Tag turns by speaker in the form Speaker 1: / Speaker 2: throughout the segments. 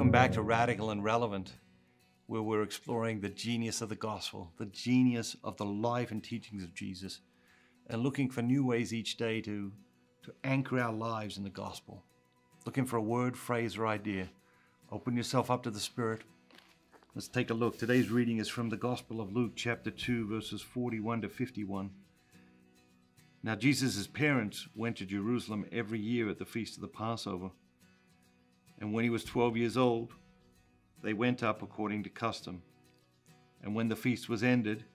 Speaker 1: Welcome back to Radical and Relevant, where we're exploring the genius of the gospel, the genius of the life and teachings of Jesus, and looking for new ways each day to anchor our lives in the gospel. Looking for a word, phrase, or idea. Open yourself up to the Spirit. Let's take a look. Today's reading is from the Gospel of Luke, chapter 2, verses 41 to 51. Now Jesus' parents went to Jerusalem every year at the feast of the Passover. And when he was 12 years old, they went up according to custom. And when the feast was ended,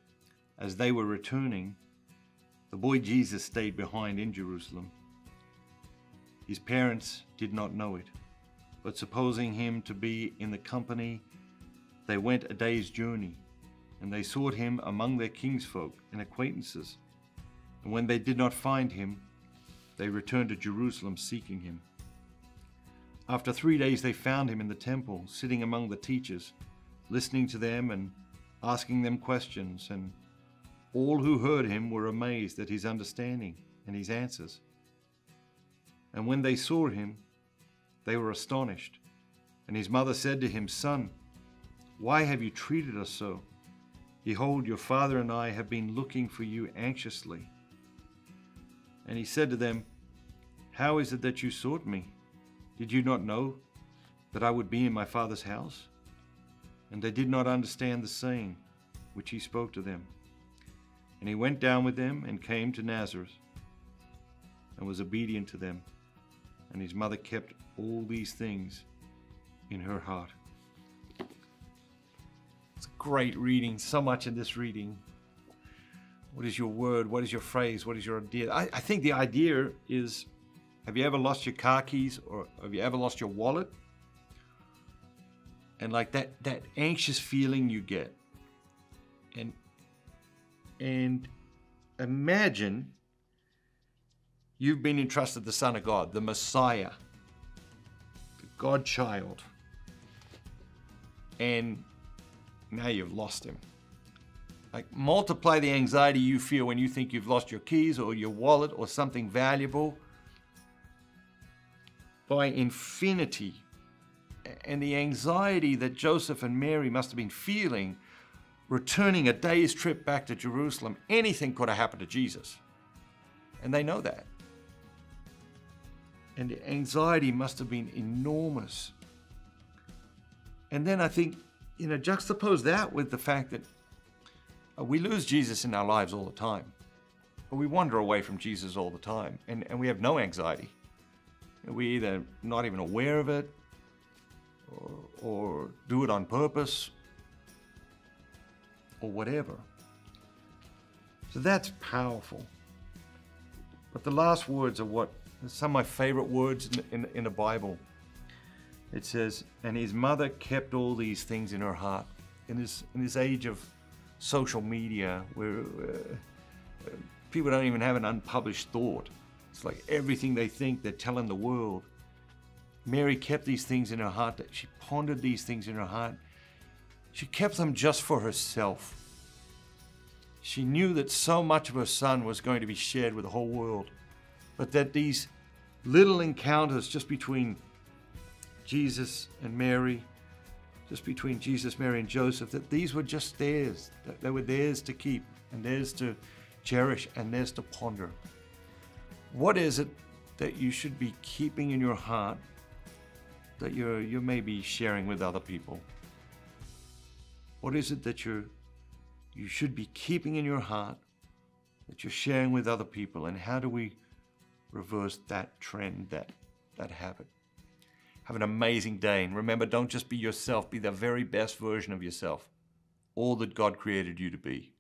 Speaker 1: as they were returning, the boy Jesus stayed behind in Jerusalem. His parents did not know it, but supposing him to be in the company, they went a day's journey, and they sought him among their kinsfolk and acquaintances. And when they did not find him, they returned to Jerusalem seeking him. After 3 days they found him in the temple, sitting among the teachers, listening to them and asking them questions, and all who heard him were amazed at his understanding and his answers. And when they saw him, they were astonished. And his mother said to him, "Son, why have you treated us so? Behold, your father and I have been looking for you anxiously." And he said to them, "How is it that you sought me? Did you not know that I would be in my Father's house?" And they did not understand the saying which he spoke to them. And he went down with them and came to Nazareth and was obedient to them. And his mother kept all these things in her heart. It's a great reading, so much in this reading. What is your word? What is your phrase? What is your idea? I think the idea is, have you ever lost your car keys, or have you ever lost your wallet? And like that anxious feeling you get. And imagine you've been entrusted the Son of God, the Messiah, the God child, and now you've lost him. Like, multiply the anxiety you feel when you think you've lost your keys or your wallet or something valuable by infinity. And the anxiety that Joseph and Mary must have been feeling returning a day's trip back to Jerusalem. Anything could have happened to Jesus. And they know that. And the anxiety must have been enormous. And then I think, juxtapose that with the fact that we lose Jesus in our lives all the time. But we wander away from Jesus all the time. And we have no anxiety. We're either not even aware of it or do it on purpose or whatever. So that's powerful. But the last words are some of my favorite words in the Bible. It says, and his mother kept all these things in her heart. In this age of social media where people don't even have an unpublished thought. It's like everything they think, they're telling the world. Mary kept these things in her heart. That she pondered these things in her heart. She kept them just for herself. She knew that so much of her Son was going to be shared with the whole world, but that these little encounters just between Jesus and Mary, just between Jesus, Mary, and Joseph, that these were just theirs. That they were theirs to keep and theirs to cherish and theirs to ponder. What is it that you should be keeping in your heart that you may be sharing with other people? What is it that you should be keeping in your heart that you're sharing with other people? And how do we reverse that trend, that habit? Have an amazing day. And remember, don't just be yourself, be the very best version of yourself. All that God created you to be.